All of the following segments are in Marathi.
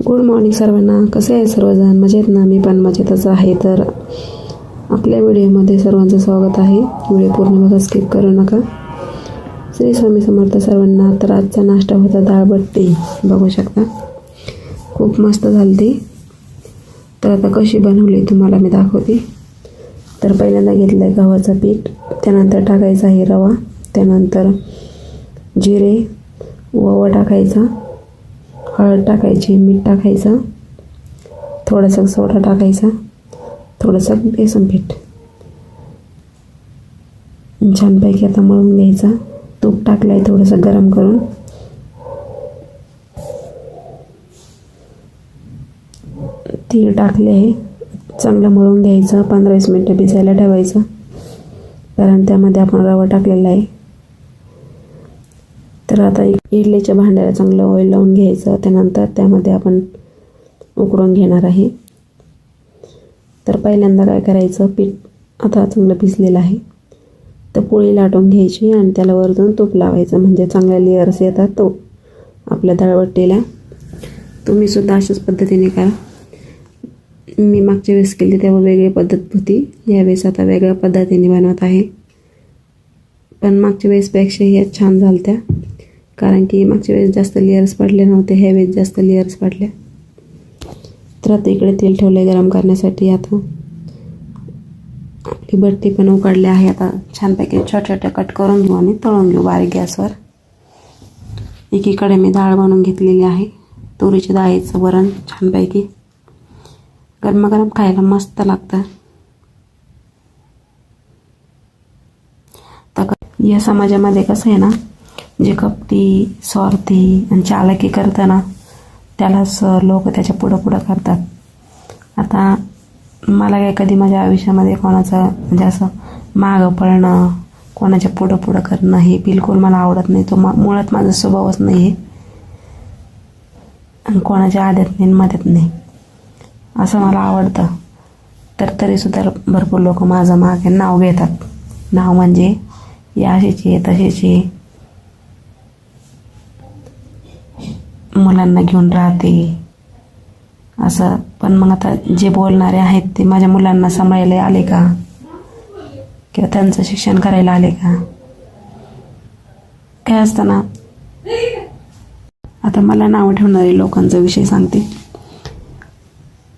गुड मॉर्निंग सर्वांना. कसे आहे सर्वजण? मजेत ना? मी पण मजेतच आहे. तर आपल्या व्हिडिओमध्ये सर्वांचं स्वागत आहे. व्हिडिओ पूर्ण बघा, स्किप करू नका. श्री स्वामी समर्थ सर्वांना. तर आजचा नाश्ता होता दाळबट्टी. बघू शकता, खूप मस्त झाली ती. तर आता कशी बनवली तुम्हाला मी दाखवते. तर पहिल्यांदा घेतलं आहे गव्हाचं पीठ, त्यानंतर टाकायचा आहे रवा, त्यानंतर जिरे, ओवा टाकायचा, हळद टाकायची, मीठ टाकायचं, थोडासा सोडा टाकायचा, थोडंसं बेसन पीठ. छानपैकी आता मळून घ्यायचा. तूप टाकलं आहे थोडंसं गरम करून. तीळ टाकले आहे. चांगलं मळून घ्यायचं. 15-20 मिनटं भिजायला ठेवायचं, कारण त्यामध्ये आपण रवा टाकलेला आहे. तर आता इडलीच्या भांड्याला चांगलं ऑइल लावून घ्यायचं. त्यानंतर त्यामध्ये आपण उकळून घेणार आहे. तर पहिल्यांदा काय करायचं, पीठ आता चांगलं भिजलेलं आहे, तर पोळी लाटून घ्यायची आणि त्याला वरतून तूप लावायचं, म्हणजे चांगल्या लेअर्स येतात तो आपल्या दाळबट्टीला. तुम्हीसुद्धा अशाच पद्धतीने करा. मी मागच्या वेळेस केली तेव्हा वेगळी पद्धत होती, यावेळेस आता वेगळ्या पद्धतीने बनवत आहे. पण मागच्या वेळेसपेक्षा ह्या छान झाल्या, कारण की मागच्या वेळेस जास्त लेअर्स पडले नव्हते, ह्या वेळेस जास्त लेअर्स पडल्या. तर आता इकडे तेल ठेवले गरम करण्यासाठी. आता आपली बट्टी पण उकडली आहे. आता छानपैकी छोटे कट करून घेऊ आणि तळून घेऊ बारीक गॅसवर. एकीकडे मी डाळ बनवून घेतलेली आहे, तुरीच्या डाळीचं वरण. छानपैकी गरमागरम खायला मस्त लागतं. तर या समाजामध्ये कसं आहे ना, जे कपटी, स्वार्थी आणि चालाकी करतं ना, त्यालाच लोक त्याच्या पुढं करतात. आता मला काय कधी माझ्या आयुष्यामध्ये कोणाचं म्हणजे असं मागं पळणं, कोणाच्या पुढं करणं हे बिलकुल मला आवडत नाही. तो मुळात माझा स्वभावच नाही आहे, आणि कोणाच्या आद्यात नाही मध्यात नाही असं मला आवडतं. तर तरीसुद्धा भरपूर लोक माझं मागे नाव घेतात. नाव म्हणजे या अशीची तशीची, मुलांना घेऊन राहते असं. पण मग आता जे बोलणारे आहेत ते माझ्या मुलांना सांभाळायला आले का, किंवा त्यांचं शिक्षण करायला आले का? काय असतं ना, आता मला नाव ठेवणारे लोकांचा विषय सांगते.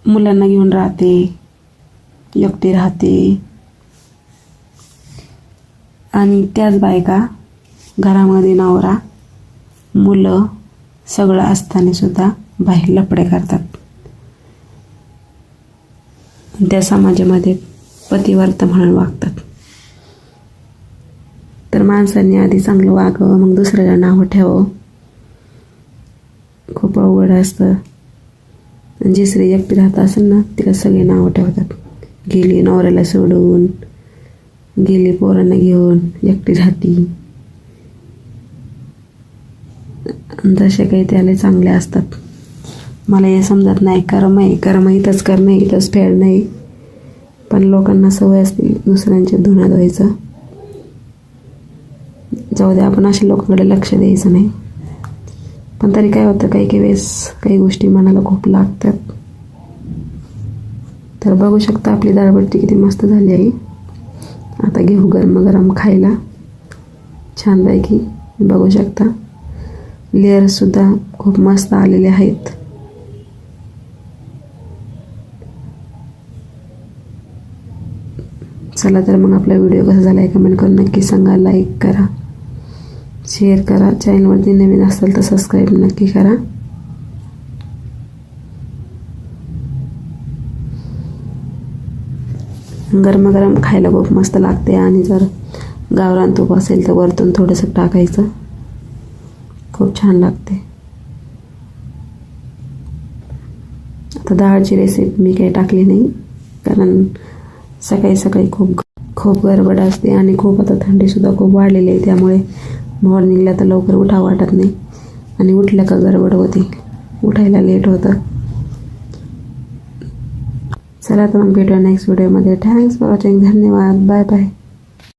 मुलांना घेऊन राहते, एकटी राहते, आणि त्याच बायका घरामध्ये नवरा मुलं सगळं असताना सुद्धा बाहेर लफडे करतात. त्या समाजामध्ये पतिव्रता म्हणून वागतात. तर माणसांनी आधी चांगलं वागावं, मग दुसऱ्याला नावं ठेवावं. खूप अवघड असतं. जी स्त्री एकटी राहत असेल ना, तिला सगळे नावं ठेवतात. गेली नवऱ्याला सोडून, गेली पोरांना घेऊन, एकटी राहती. जसे काही त्याला चांगले असतात. मला हे समजत नाही. कर्म इथंच करणं, इथंच फेड नाही. पण लोकांना सवय असते दुसऱ्यांच्या धुण्यात धुवायचं. जाऊ दे, आपण अशा लोकांकडे लक्ष द्यायचं नाही. पण तरी काय होतं, काही वेळेस काही गोष्टी मनाला खूप लागतात. तर बघू शकता आपली दाळबट्टी किती मस्त झाली आहे. आता घेऊ गरम खायला छानपैकी. बघू शकता लेअर्ससुद्धा खूप मस्त आलेले आहेत. चला तर मग आपला व्हिडिओ कसा झाला आहे कमेंट करून नक्की सांगा. लाईक करा, शेअर करा. चॅनलवरती नवीन असेल तर सबस्क्राईब नक्की करा. गरमागरम खायला खूप मस्त लागते. आणि जर गावरान तूप असेल तर वरतून थोडंसं टाकायचं, खूप छान लागते. आता डाळची रेसिपी मी काही टाकली नाही, कारण सकाळी खूप गडबड असते, आणि खूप आता थंडीसुद्धा खूप वाढलेली आहे. त्यामुळे मॉर्निंगला तर लवकर उठावं वाटत नाही, आणि उठलं का गडबड होती, उठायला लेट होतं. चला तर मग भेटूया नेक्स्ट व्हिडिओमध्ये. Thanks for watching. धन्यवाद. Bye bye.